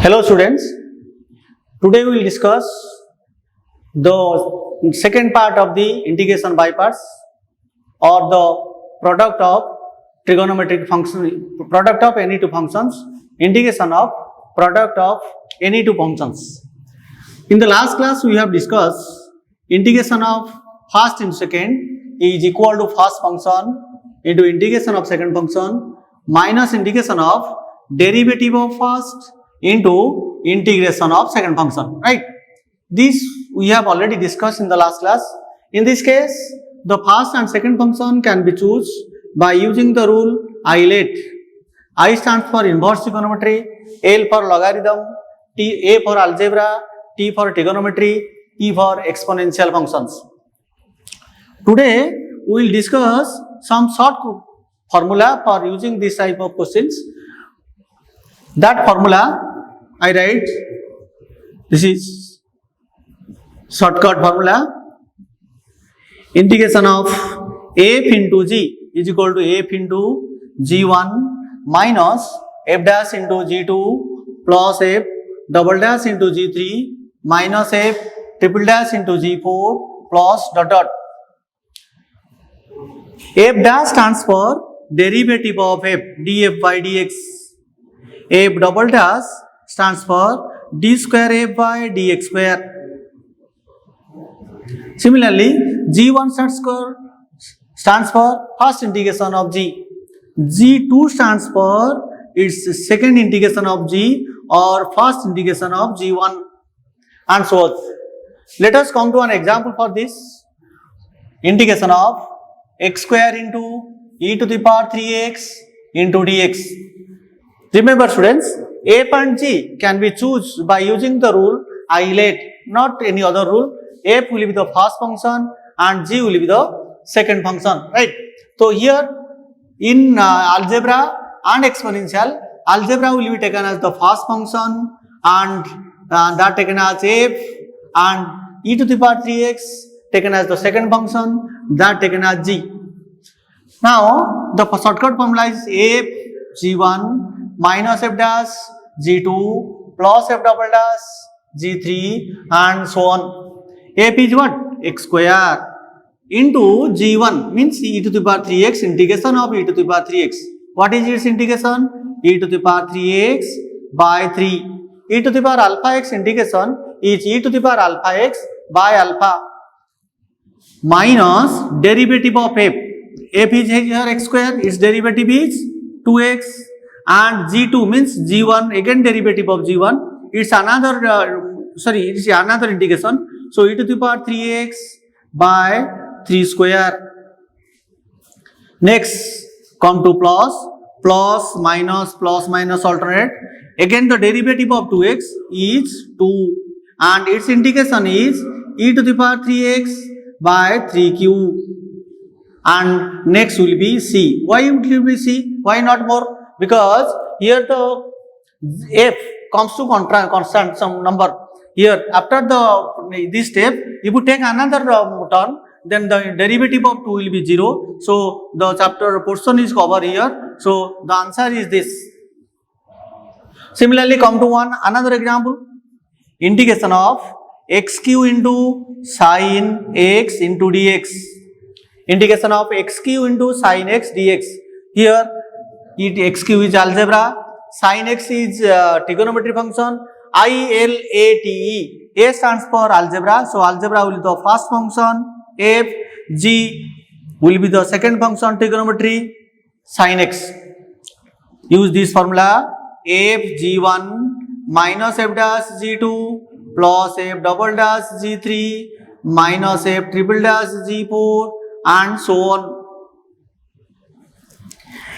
Hello students, today we will discuss the second part of the integration by parts or the product of trigonometric function, product of any two functions, integration of product of any two functions. In the last class we have discussed integration of first into second is equal to first function into integration of second function minus integration of derivative of first into integration of second function, right? This we have already discussed in the last class. In this case, the first and second function can be chosen by using the rule I let. I stands for inverse trigonometry, L for logarithm, A for algebra, T for trigonometry, E for exponential functions. Today we will discuss some short formula for using this type of questions. That formula I write, this is shortcut formula, integration of f into g is equal to f into g1 minus f dash into g2 plus f double dash into g3 minus f triple dash into g4 plus dot dot. F dash stands for derivative of f, df by dx. F double dash stands for d square f by dx square. Similarly, g1 stands for first integration of g. g2 stands for its second integration of g or first integration of g1 and so on. Let us come to an example for this. Integration of x square into e to the power 3x into dx. Remember students, f and g can be chosen by using the rule I let, not any other rule. F will be the first function and g will be the second function, right? So here in algebra and exponential, algebra will be taken as the first function and that taken as f, and e to the power 3x taken as the second function, that taken as g. Now the shortcut formula is f g1 minus f dash g2 plus f double dash g3 and so on. F is what? X square into g1 means e to the power 3x, integration of e to the power 3x. What is its integration? E to the power 3x by 3. E to the power alpha x integration is e to the power alpha x by alpha minus derivative of f. F is here x square, its derivative is 2x, and g2 means g1, again derivative of g1, it's another integration, so e to the power 3x by 3 square. Next come to plus minus alternate, again the derivative of 2x is 2 and its integration is e to the power 3x by 3q, and next will be c. Why it will be c? Why not more? Because here the f comes to constant some number. Here after this step, if you take another term, then the derivative of 2 will be 0. So the chapter portion is covered here. So the answer is this. Similarly, come to another example. Integration of x cube into sin x into dx. Integration of x cube into sin x dx. Here x cube is algebra, sin x is trigonometry function, ILATE. A stands for algebra, so algebra will be the first function, f, g will be the second function, trigonometry, sin x. Use this formula, f g1 minus f dash g2 plus f double dash g3 minus f triple dash g4 and so on.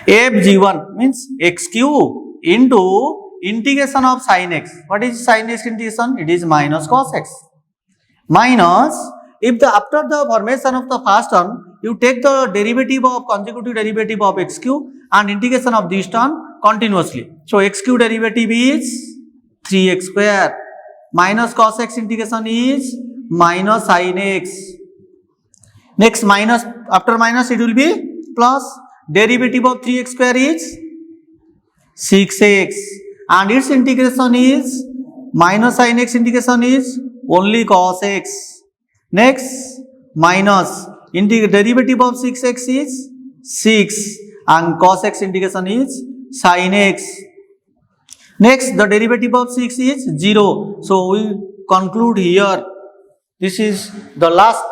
F g1 means x cube into integration of sin x. What is sin x integration? It is minus cos x. Minus, if after the formation of the first term, you take the derivative of consecutive derivative of x cube and integration of this term continuously. So x cube derivative is 3x square. Minus cos x integration is minus sin x. Next minus, after minus it will be plus. Derivative of 3x square is 6x and its integration is minus sin x integration is only cos x. Next, minus derivative of 6x is 6 and cos x integration is sin x. Next, the derivative of 6 is 0. So we conclude here. This is the last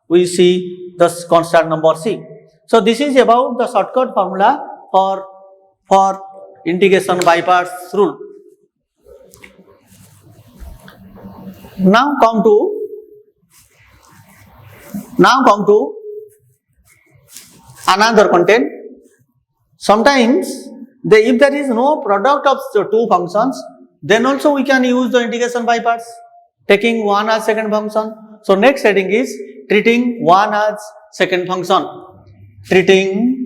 we see the constant number C. So this is about the shortcut formula for integration by parts rule. Now come to another content. Sometimes if there is no product of the two functions, then also we can use the integration by parts, taking one as second function. So next heading is treating one as second function. Treating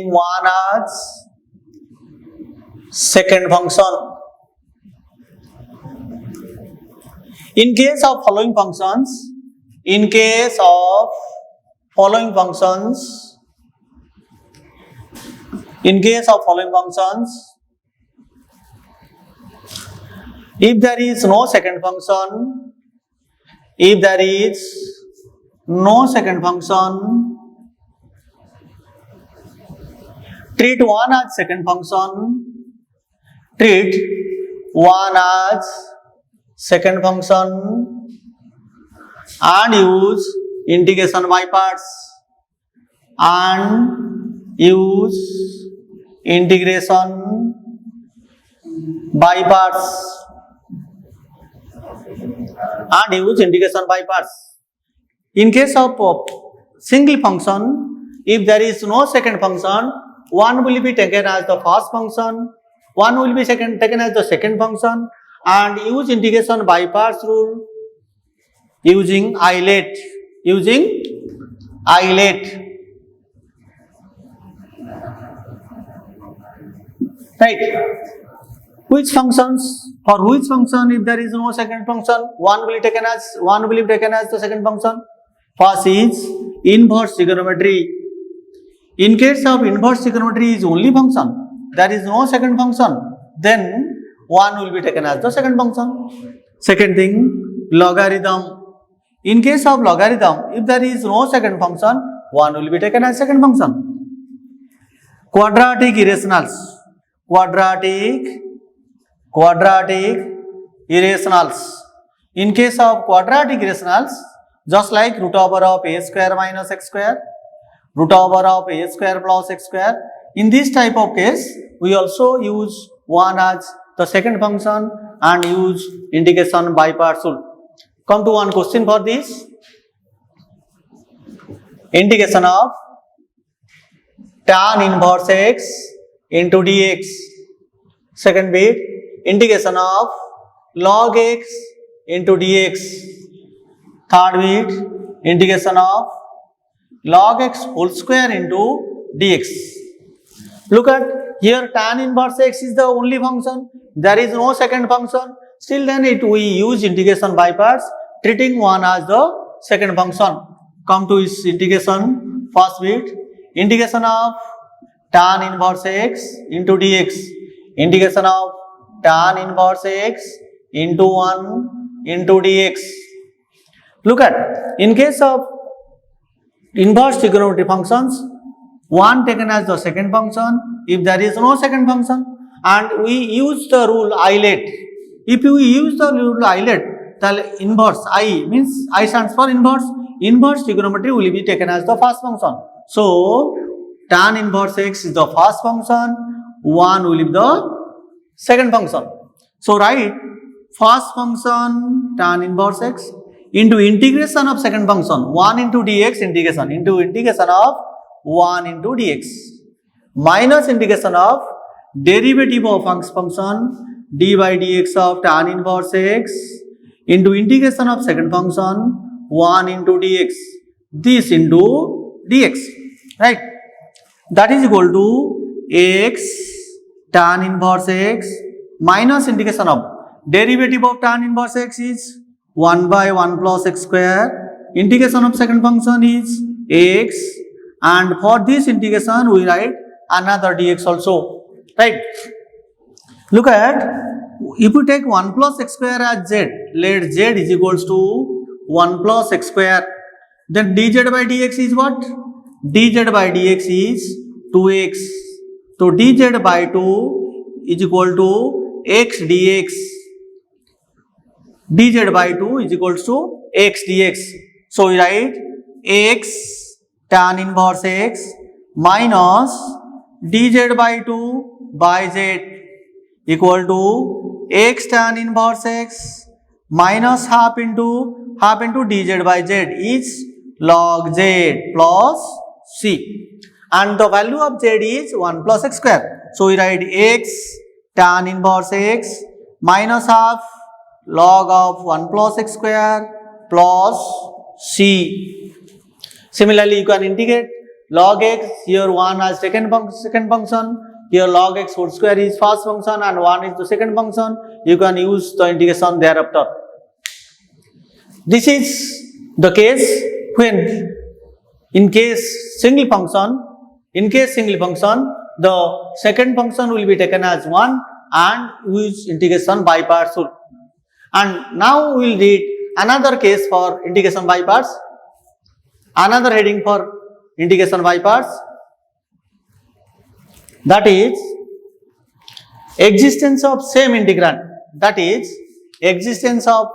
one as second function. In case of following functions, if there is no second function, treat one as second function. Treat one as second function and use integration by parts. And use integration by parts. In case of single function, if there is no second function, one will be taken as the first function, one will be taken as the second function, and use integration by parts rule using eyelet. Right. For which function if there is no second function, one will be taken as the second function? First is inverse trigonometry. In case of inverse trigonometry is only function, there is no second function, then one will be taken as the second function. Second thing, logarithm. In case of logarithm, if there is no second function, one will be taken as second function. Quadratic irrationals. In case of quadratic irrationals, just like root over of a square minus x square, root over of a square plus x square, in this type of case, we also use one as the second function and use integration by parts rule. Come to one question for this. Integration of tan inverse x into dx. Second bit, integration of log x into dx. Third bit, integration of log x whole square into dx. Look at here, tan inverse x is the only function. There is no second function. Still then we use integration by parts, treating one as the second function. Come to its integration. First bit, integration of tan inverse x into dx. Integration of tan inverse x into 1 into dx. Look at, in case of inverse trigonometry functions, one taken as the second function if there is no second function, and we use the rule eyelet. If you use the rule eyelet, the inverse, I means I stands for inverse. Inverse trigonometry will be taken as the first function. So tan inverse x is the first function, 1 will be the second function. So write first function tan inverse x into integration of second function 1 into dx integration into integration of 1 into dx minus integration of derivative of function d by dx of tan inverse x into integration of second function 1 into dx, this into dx, right? That is equal to x tan inverse x minus integration of derivative of tan inverse x is 1 by 1 plus x square, integration of second function is x, and for this integration we write another dx also, right? Look at, if we take 1 plus x square as z, let z is equals to 1 plus x square, then dz by dx is what? Dz by dx is 2x. So dz by 2 is equal to x dx. Dz by 2 is equals to x dx. So we write x tan inverse x minus dz by 2 by z equal to x tan inverse x minus half into dz by z is log z plus c, and the value of z is 1 plus x square. So we write x tan inverse x minus half log of 1 plus x square plus c. Similarly, you can integrate log x, here 1 as second function, here log x whole square is first function and 1 is the second function. You can use the integration thereafter. This is the case when in case single function, the second function will be taken as 1 and use integration by parts rule. And now we will read another case for integration by parts, another heading for integration by parts, that is existence of same integrand, that is existence of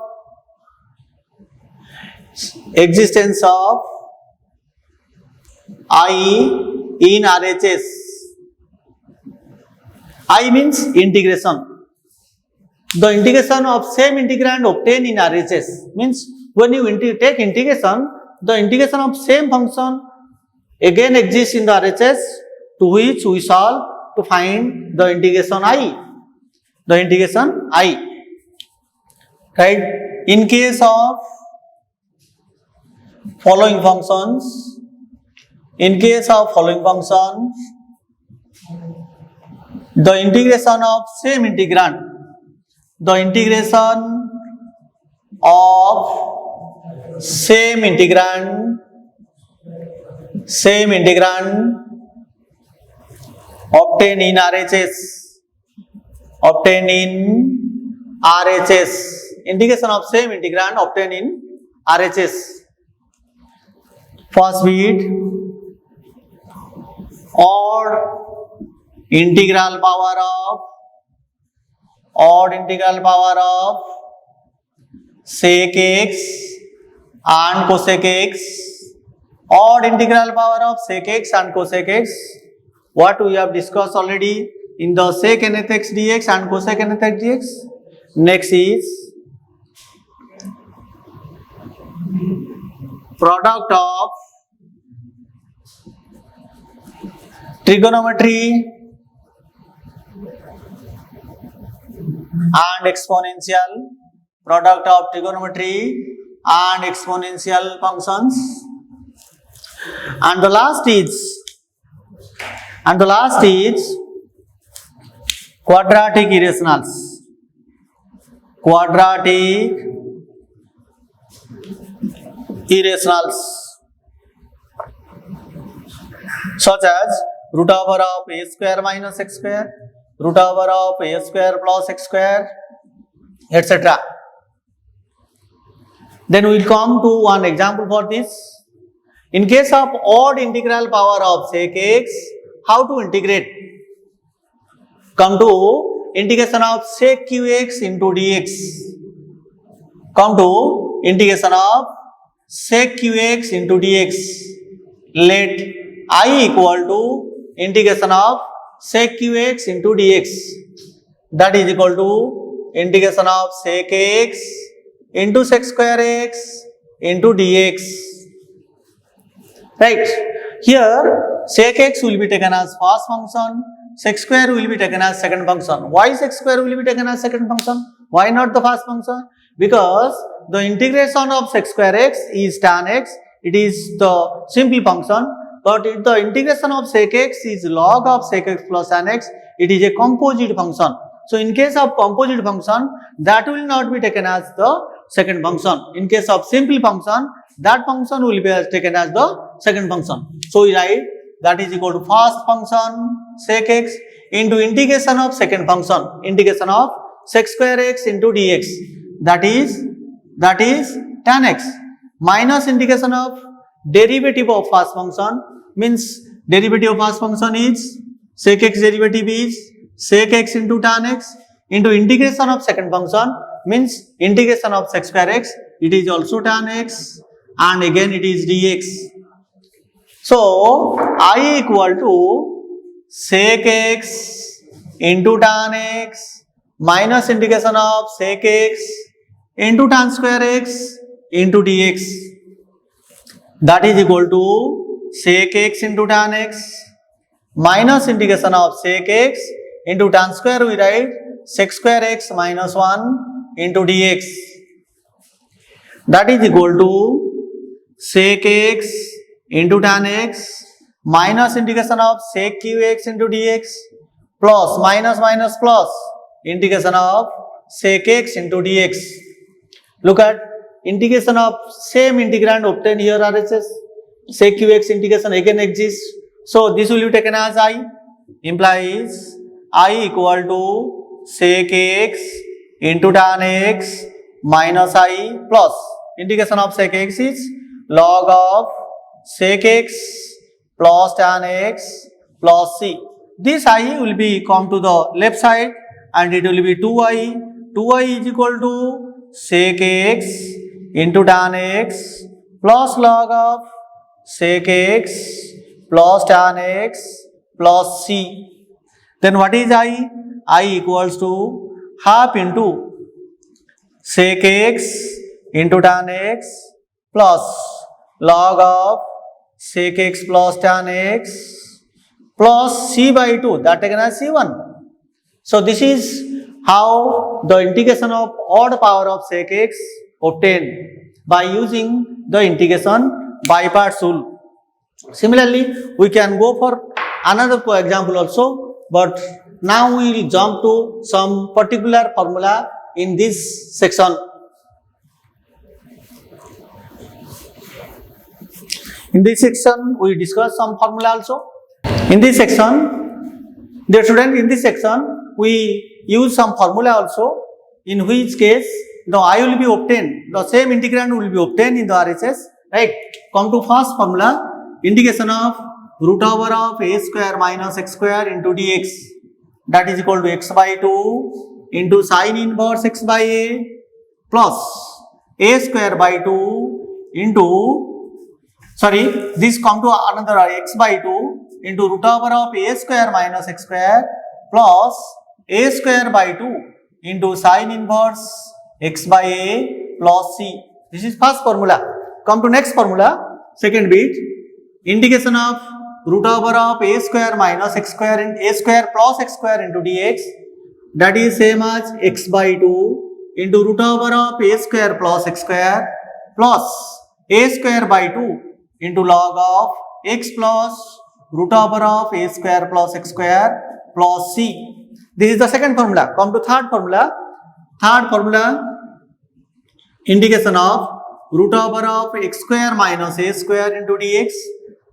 I in RHS. I means integration. The integration of same integrand obtained in RHS means when you take integration, the integration of same function again exists in the RHS, to which we solve to find the integration I. Right? In case of following functions, the integration of same integrand, obtained in RHS, integration of same integrand obtained in RHS. First bit, odd integral power of sec x and cosec x, odd integral power of sec x and cosec x, what we have discussed already in the sec nth x dx and cosec nth x dx. Next is product of trigonometry and exponential, functions, and the last is quadratic irrationals, such as root over of a square minus x square, root over of a square plus x square, etc. Then we will come to one example for this. In case of odd integral power of sec x, how to integrate? Come to integration of sec qx into dx. Let I equal to integration of sec qx into dx, that is equal to integration of sec x into sec square x into dx. Right? Here sec x will be taken as first function, sec square will be taken as second function. Why sec square will be taken as second function? Why not the first function? Because the integration of sec square x is tan x, it is the simple function. But if the integration of sec x is log of sec x plus tan x, it is a composite function. So in case of composite function, that will not be taken as the second function. In case of simple function, that function will be taken as the second function. So we write that is equal to first function sec x into integration of second function, integration of sec square x into dx, that is tan x, minus integration of derivative of first function, means derivative of first function is sec x, derivative is sec x into tan x, into integration of second function means integration of sec square x, it is also tan x, and again it is dx. So I equal to sec x into tan x minus integration of sec x into tan square x into dx, that is equal to sec x into tan x minus integration of sec x into tan square, we write sec square x minus 1 into dx, that is equal to sec x into tan x minus integration of sec q x into dx plus minus minus plus integration of sec x into dx. Look at integration of same integrand obtained here RHS, sec q x integration again exists. So this will be taken as I, implies I equal to sec x into tan x minus I plus integration of sec x is log of sec x plus tan x plus c. This I will be come to the left side and it will be 2i. 2i is equal to sec x into tan x plus log of sec x plus tan x plus c. Then what is I? I equals to half into sec x into tan x plus log of sec x plus tan x plus c by 2, that taken as c1. So this is how the integration of odd power of sec x obtained by using the integration by parts rule. Similarly, we can go for another example also, but now we will jump to some particular formula in this section. In this section, we discuss some formula also. In this section, dear student, in this section, we use some formula also, in which case the I will be obtained, the same integrand will be obtained in the RHS, right? Come to first formula, integration of root over of a square minus x square into dx, that is equal to x by 2 into sine inverse x by a plus a square by 2 into, this come to another x by 2 into root over of a square minus x square plus a square by 2 into sine inverse x by a plus c. This is first formula. Come to next formula, second bit, integration of root over of a square minus x square and a square plus x square into dx, that is same as x by 2 into root over of a square plus x square plus a square by 2 into log of x plus root over of a square plus x square plus c. This is the second formula. Come to third formula. Third formula, integration of root over of x square minus a square into dx,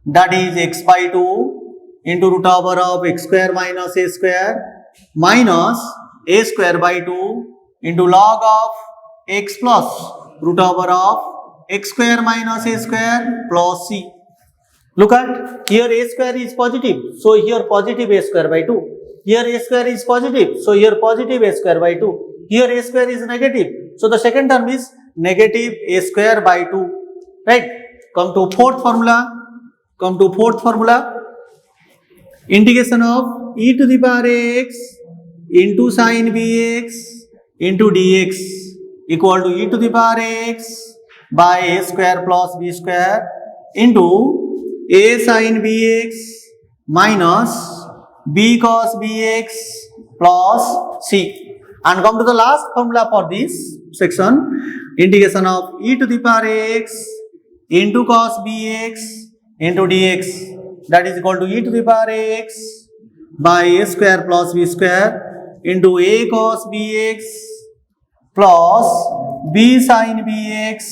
that is x by 2 into root over of x square minus a square minus a square by 2 into log of x plus root over of x square minus a square plus c. Look at here, a square is positive, so here positive a square by 2. Here a square is positive, so here positive a square by 2. Here a square is negative, so the second term is negative a square by 2. Right? Come to fourth formula. Integration of e to the power x into sine bx into dx equal to e to the power x by a square plus b square into a sine bx minus b cos bx plus c. And come to the last formula for this section, integration of e to the power x into cos bx into dx, that is equal to e to the power x by a square plus b square into a cos bx plus b sin bx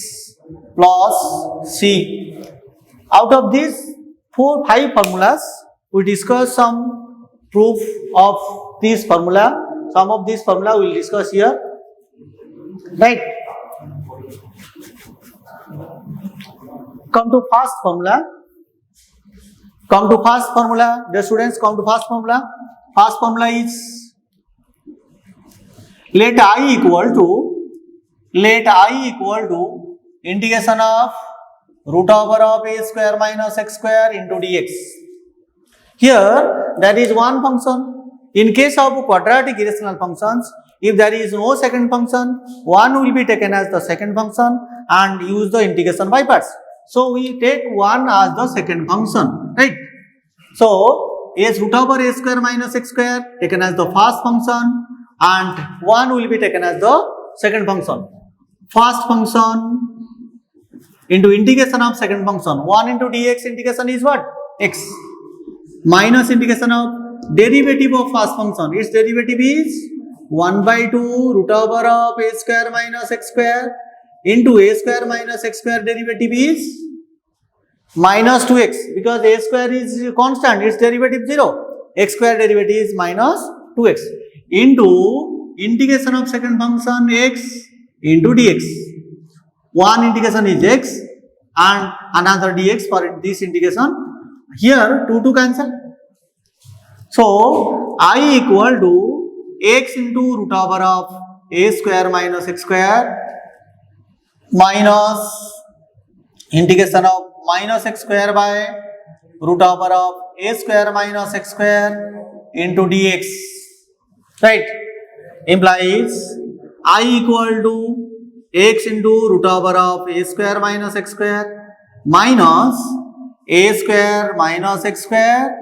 plus c. Out of these 5 formulas, we discuss some proof of this formula. Some of these formula we will discuss here, right? Come to first formula. The students, come to first formula. First formula is let I equal to integration of root over of a square minus x square into dx. Here there is one function. In case of quadratic irrational functions, if there is no second function, one will be taken as the second function and use the integration by parts. So we take one as the second function, right? So as root over a square minus x square taken as the first function and one will be taken as the second function. First function into integration of second function. 1 into dx integration is what? X. Minus integration of derivative of first function. Its derivative is 1 by 2 root over of a square minus x square into a square minus x square derivative is minus 2x, because a square is constant, its derivative 0. X square derivative is minus 2x into integration of second function x into dx. One integration is x and another dx for this integration. Here 2 cancel. So I equal to x into root over of a square minus x square minus integration of minus x square by root over of a square minus x square into dx, right? Implies I equal to x into root over of a square minus x square minus a square minus x square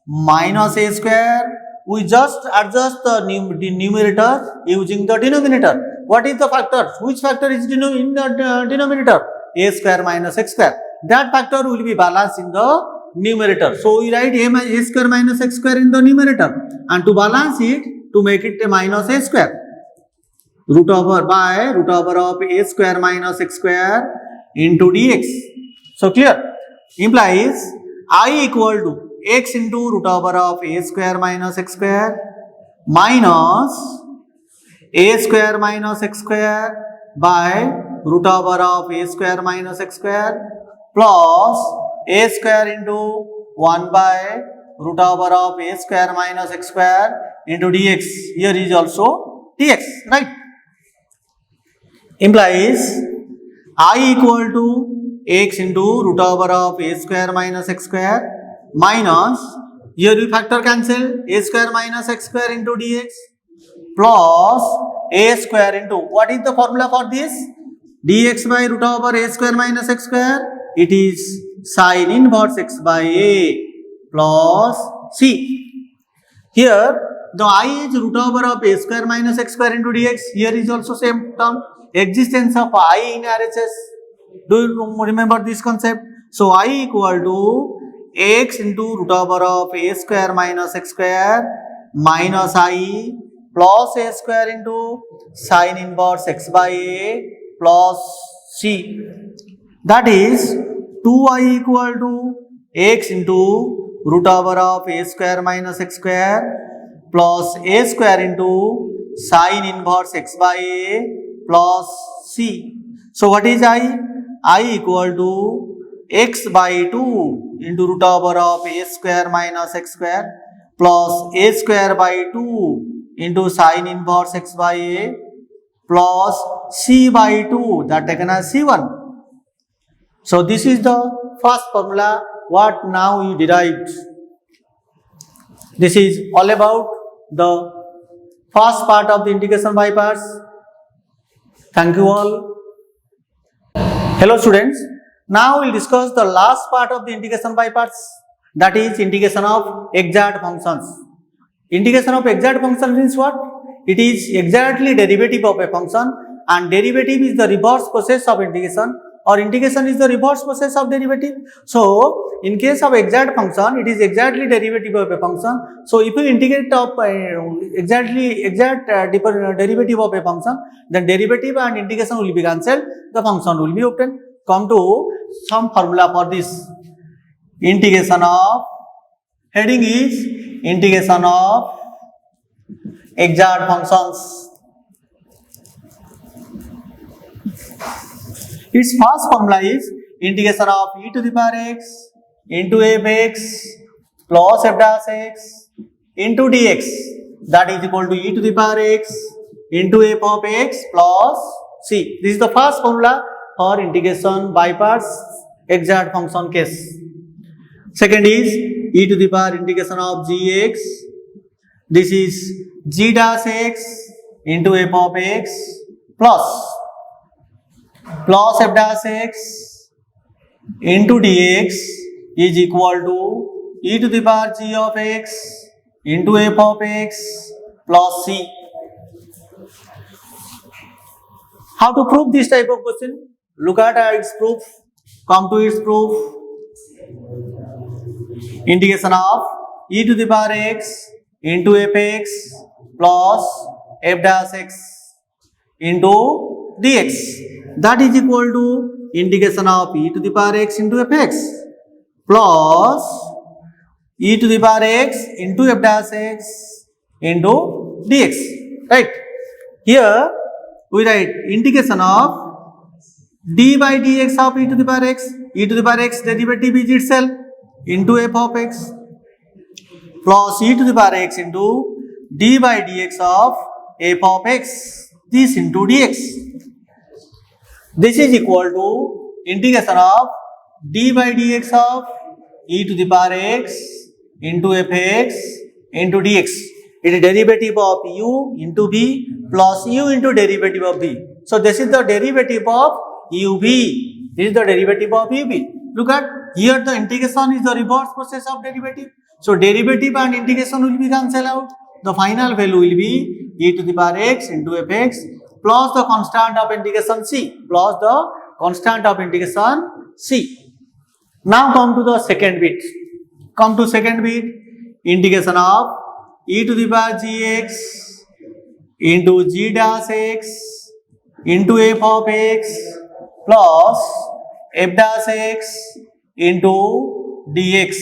minus a square. We just adjust the numerator using the denominator. What is the factor? Which factor is in the denominator? A square minus x square. That factor will be balanced in the numerator. So we write a square minus x square in the numerator, and to balance it, to make it a minus a square, root over of a square minus x square into dx. So clear? Implies I equal to x into root over of a square minus x square minus a square minus x square by root over of a square minus x square plus a square into 1 by root over of a square minus x square into dx. Here is also dx, right? Implies I equal to x into root over of a square minus x square minus, here we factor cancel, a square minus x square into dx plus a square into, what is the formula for this? Dx by root over a square minus x square. It is sin inverse x by a plus c. Here the I is root over of a square minus x square into dx. Here is also same term, existence of I in RHS. Do you remember this concept? So I equal to x into root over of a square minus x square minus I plus a square into sin inverse x by a plus c. That is 2i equal to x into root over of a square minus x square plus a square into sin inverse x by a plus c. So what is I? I equal to x by 2 into root over of a square minus x square plus a square by 2 into sin inverse x by a plus c by 2, that taken as c1. So this is the first formula what now you derived. This is all about the first part of the integration by parts. Thank you all. Hello students. Now we will discuss the last part of the integration by parts, that is integration of exact functions. Integration of exact function means what? It is exactly derivative of a function, and derivative is the reverse process of integration, or integration is the reverse process of derivative. So in case of exact function, it is exactly derivative of a function. So if you integrate of exact derivative of a function, then derivative and integration will be cancelled, the function will be obtained. Come to some formula for this. integration of, heading is integration of exact functions. Its first formula is integration of e to the power x into fx plus f dash x into dx, that is equal to e to the power x into f of x plus c. This is the first formula for integration by parts exact function case. Second is e to the power integration of gx. This is g dash x into f of x plus f dash x into dx is equal to e to the power g of x into f of x plus c. How to prove this type of question? Look at its proof. Come to its proof. Integration of e to the power x into fx plus f dash x into dx, that is equal to integration of e to the power x into fx plus e to the power x into f dash x into dx. Right? Here we write integration of d by dx of e to the power x. E to the power x derivative is itself into f of x plus e to the power x into d by dx of f of x, this into dx. This is equal to integration of d by dx of e to the power x into fx into dx. It is derivative of u into v plus u into derivative of v. So this is the derivative of uv. This is the derivative of uv. Look at here, the integration is the reverse process of derivative. So derivative and integration will be cancelled out. The final value will be e to the power x into fx plus the constant of integration c plus the constant of integration c. Now come to the second bit. Come to second bit. Integration of e to the power gx into g dash x into f of x plus f dash x into dx.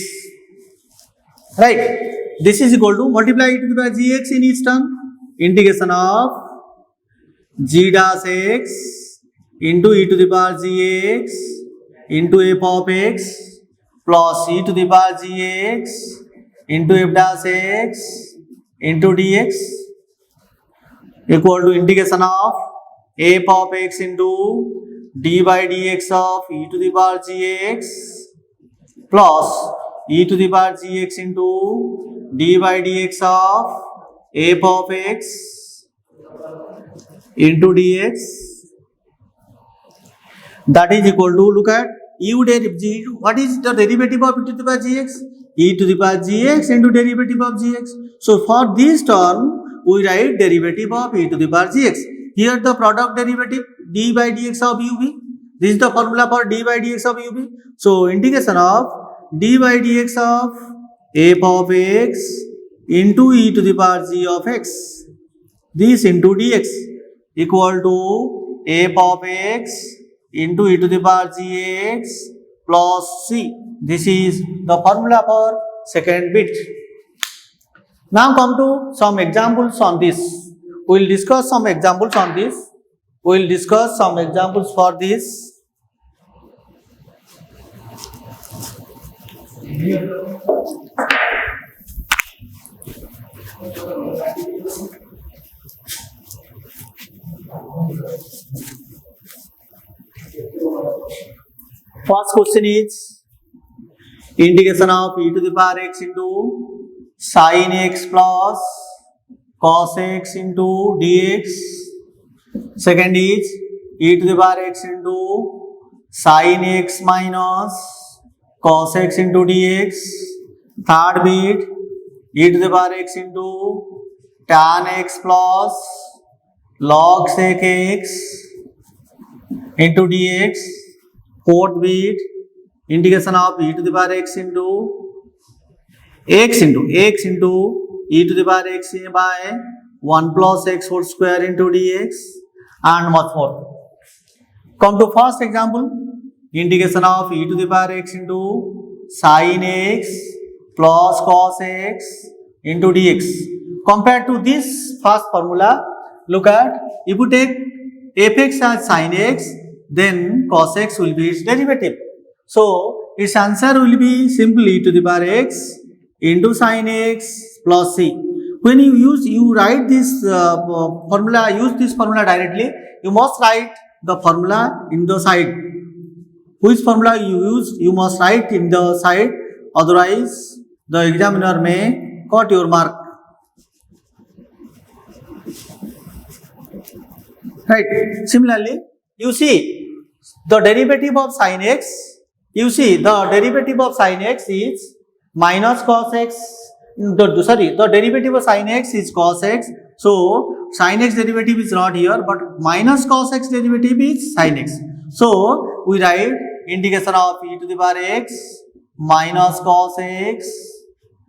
Right? This is equal to multiply e to the power gx in each term. Integration of g dash x into e to the power gx into f of x plus e to the power gx into f dash x into dx equal to integration of f of x into d by dx of e to the power gx plus e to the power gx into d by dx of f of x into dx, that is equal to, look at u derivative, what is the derivative of e to the power gx? E to the power gx into derivative of gx. So for this term we write derivative of e to the power gx. Here the product derivative d by dx of uv. This is the formula for d by dx of uv. So integration of d by dx of f of x into e to the power g of x, this into dx equal to f of x into e to the power gx plus c. This is the formula for second bit. Now come to some examples on this. We will discuss some examples on this. We will discuss some examples for this. First question is integration of e to the power x into sin x plus cos x into dx. Second is e to the power x into sin x minus cos x into dx. Third bit e to the power x into tan x plus log sec x into dx. Fourth bit integration of e to the power x into e to the power x by 1 plus x whole square into dx and much more. Come to first example, integration of e to the power x into sin x plus cos x into dx. Compared to this first formula, look at, if you take fx as sin x, then cos x will be its derivative. So its answer will be simply e to the power x into sin x plus c. When you write this formula, use this formula directly, you must write the formula in the side. Which formula you use, you must write in the side, otherwise the examiner may cut your mark. Right. Similarly, you see the derivative of sin x, the derivative of sin x is minus cos x, the derivative of sin x is cos x. So sin x derivative is not here, but minus cos x derivative is sin x. So we write integration of e to the power x minus cos x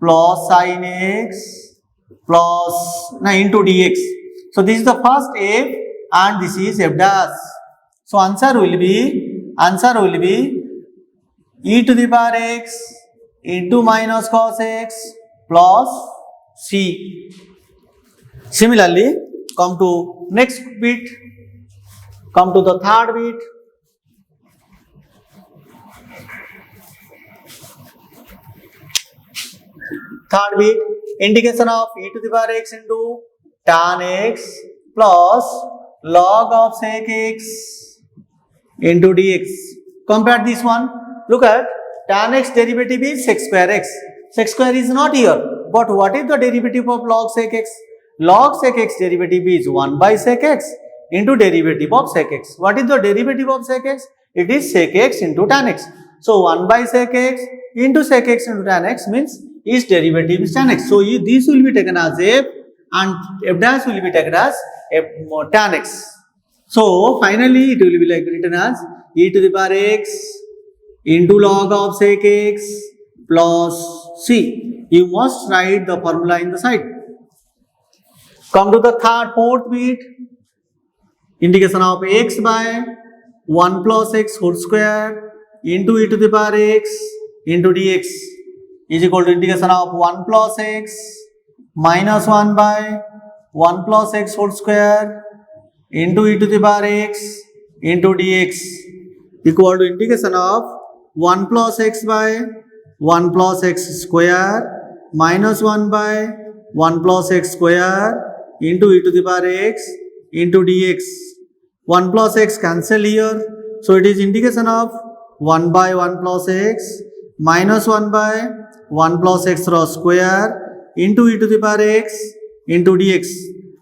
plus sin x plus into dx. So this is the first f and this is f dash. So answer will be e to the power x into minus cos x plus c. Similarly, come to next bit, come to the third bit. Third bit, integration of e to the power x into tan x plus log of sec x into dx. Compare this one. Look at, tan x derivative is sec square x. Sec square is not here. But what is the derivative of log sec x? Log sec x derivative is 1 by sec x into derivative of sec x. What is the derivative of sec x? It is sec x into tan x. So 1 by sec x into sec x into tan x means its derivative is tan x. So this will be taken as f and f dash will be taken as f tan x. So finally it will be like written as e to the power x into log of sec x plus c. You must write the formula in the side. Come to the fourth bit, integration of x by 1 plus x whole square into e to the power x into dx is equal to integration of 1 plus x minus 1 by 1 plus x whole square into e to the power x into dx equal to integration of 1 plus x by 1 plus x square minus 1 by 1 plus x square into e to the power x into dx. 1 plus x cancel here. So it is integration of 1 by 1 plus x minus 1 by 1 plus x square into e to the power x into dx.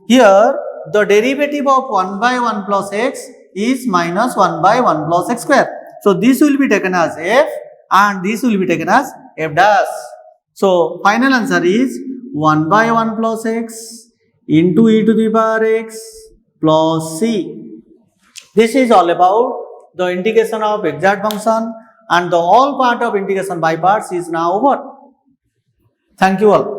Here the derivative of 1 by 1 plus x is minus 1 by 1 plus x square. So this will be taken as f and this will be taken as f dash. So final answer is 1 by 1 plus x into e to the power x plus c. This is all about the integration of exact function, and the all part of integration by parts is now over. Thank you all.